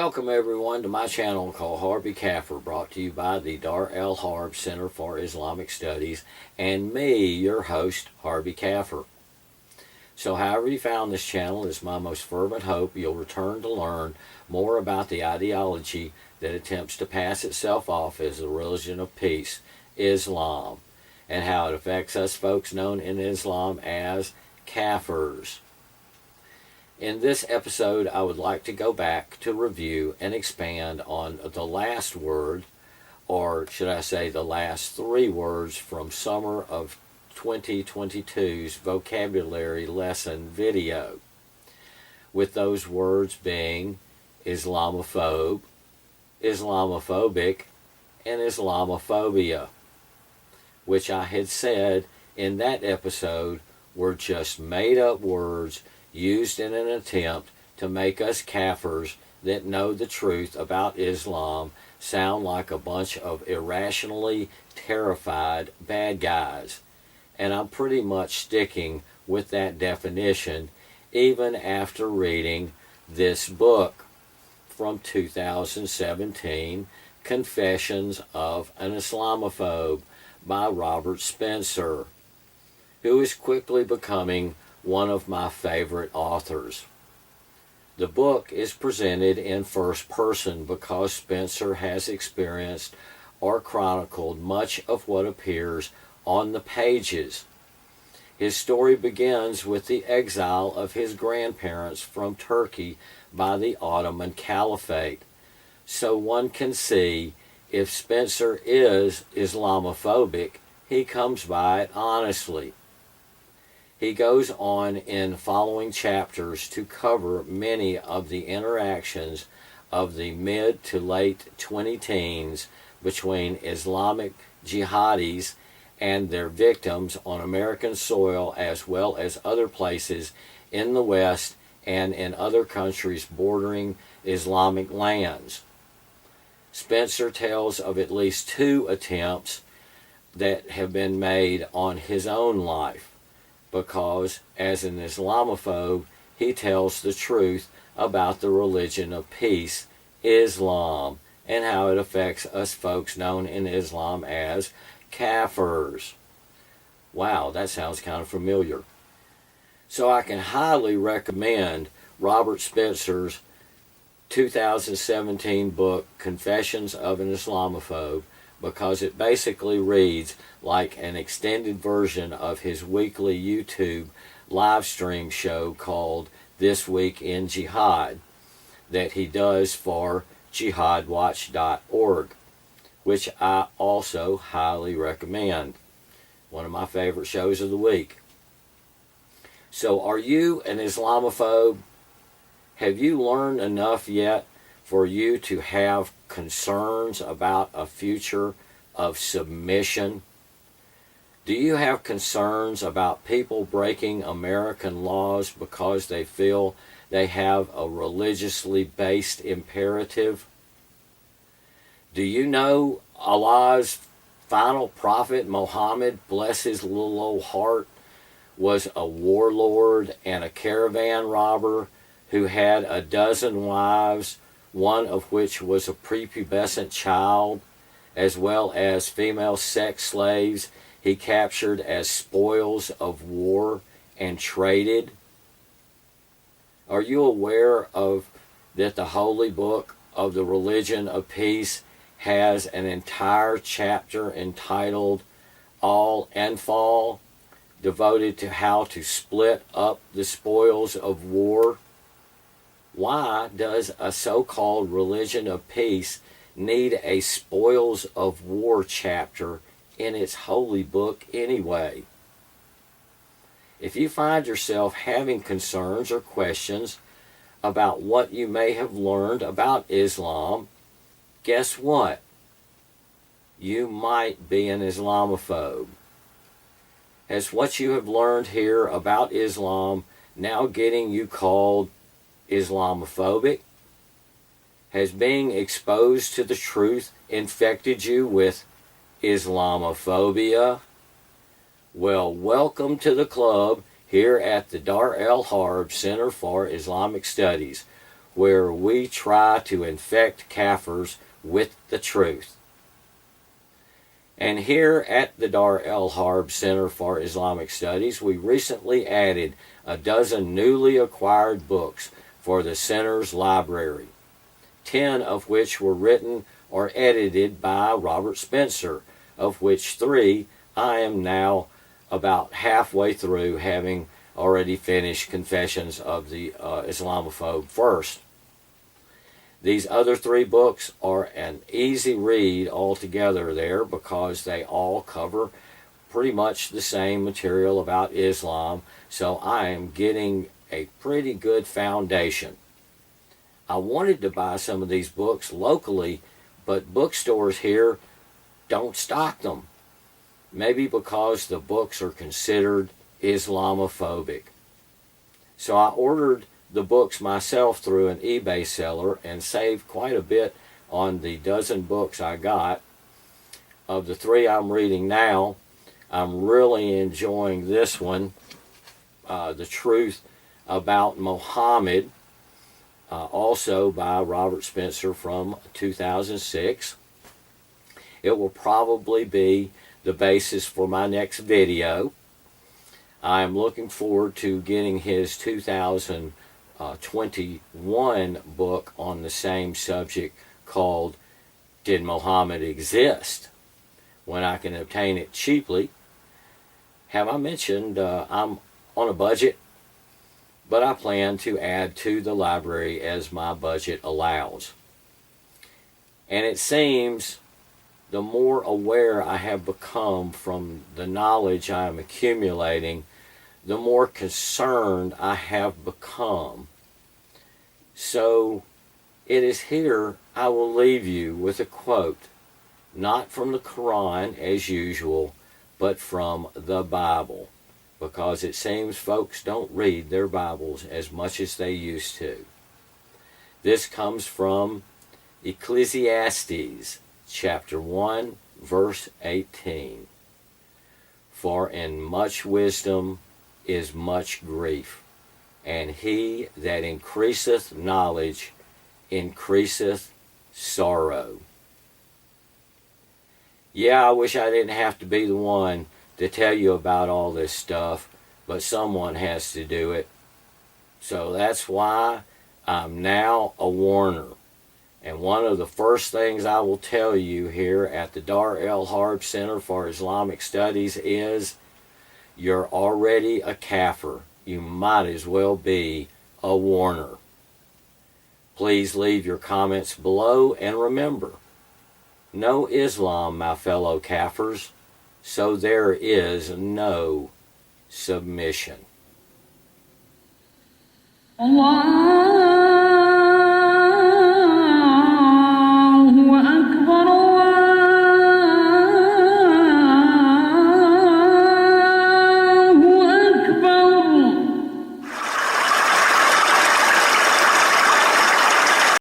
Welcome everyone to my channel called Harbi Kafir, brought to you by the Dar el Harb Center for Islamic Studies and me, your host, Harbi Kafir. So however you found this channel, it's my most fervent hope you'll return to learn more about the ideology that attempts to pass itself off as the religion of peace, Islam, and how it affects us folks known in Islam as Kafirs. In this episode, I would like to go back to review and expand on the last word, or should I say the last three words from summer of 2022's vocabulary lesson video, with those words being Islamophobe, Islamophobic, and Islamophobia, which I had said in that episode were just made-up words used in an attempt to make us Kafirs that know the truth about Islam sound like a bunch of irrationally terrified bad guys. And I'm pretty much sticking with that definition even after reading this book from 2017, Confessions of an Islamophobe by Robert Spencer, who is quickly becoming one of my favorite authors. The book is presented in first person because Spencer has experienced or chronicled much of what appears on the pages. His story begins with the exile of his grandparents from Turkey by the Ottoman Caliphate. So one can see if Spencer is Islamophobic, he comes by it honestly. He goes on in following chapters to cover many of the interactions of the mid to late 20-teens between Islamic jihadis and their victims on American soil, as well as other places in the West and in other countries bordering Islamic lands. Spencer tells of at least 2 attempts that have been made on his own life, because, as an Islamophobe, he tells the truth about the religion of peace, Islam, and how it affects us folks known in Islam as Kafirs. Wow, that sounds kind of familiar. So I can highly recommend Robert Spencer's 2017 book, Confessions of an Islamophobe, because it basically reads like an extended version of his weekly YouTube live stream show called This Week in Jihad that he does for jihadwatch.org, which I also highly recommend. One of my favorite shows of the week. So are you an Islamophobe? Have you learned enough yet for you to have concerns about a future of submission? Do you have concerns about people breaking American laws because they feel they have a religiously based imperative? Do you know Allah's final prophet, Muhammad, bless his little old heart, was a warlord and a caravan robber who had a dozen wives, one of which was a prepubescent child, as well as female sex slaves he captured as spoils of war and traded? Are you aware of that the holy book of the religion of peace has an entire chapter entitled All and Fall, devoted to how to split up the spoils of war? Why does a so-called religion of peace need a spoils of war chapter in its holy book anyway? If you find yourself having concerns or questions about what you may have learned about Islam, guess what? You might be an Islamophobe. Has what you have learned here about Islam now getting you called Islamophobic? Has being exposed to the truth infected you with Islamophobia? Well, welcome to the club here at the Dar el Harb Center for Islamic Studies, where we try to infect Kafirs with the truth. And here at the Dar el Harb Center for Islamic Studies, we recently added a dozen newly acquired books for the center's library, 10 of which were written or edited by Robert Spencer, of which 3 I am now about halfway through, having already finished Confessions of the Islamophobe first. These other 3 books are an easy read altogether there, because they all cover pretty much the same material about Islam, so I am getting a pretty good foundation. I wanted to buy some of these books locally, but bookstores here don't stock them. Maybe because the books are considered Islamophobic. So I ordered the books myself through an eBay seller and saved quite a bit on the dozen books I got. Of the 3 I'm reading now, I'm really enjoying this one, The Truth About Muhammad, also by Robert Spencer from 2006. It will probably be the basis for my next video. I am looking forward to getting his 2021 book on the same subject called Did Muhammad Exist? When I can obtain it cheaply. Have I mentioned I'm on a budget? But I plan to add to the library as my budget allows. And it seems the more aware I have become from the knowledge I am accumulating, the more concerned I have become. So it is here I will leave you with a quote, not from the Quran as usual, but from the Bible, because it seems folks don't read their Bibles as much as they used to. This comes from Ecclesiastes chapter 1, verse 18. For in much wisdom is much grief, and he that increaseth knowledge increaseth sorrow. Yeah, I wish I didn't have to be the one to tell you about all this stuff, but someone has to do it. So that's why I'm now a warner. And one of the first things I will tell you here at the Dar el Harb Center for Islamic Studies is, you're already a kafir. You might as well be a warner. Please leave your comments below, and remember, no Islam, my fellow kafirs, so there is no submission. Allah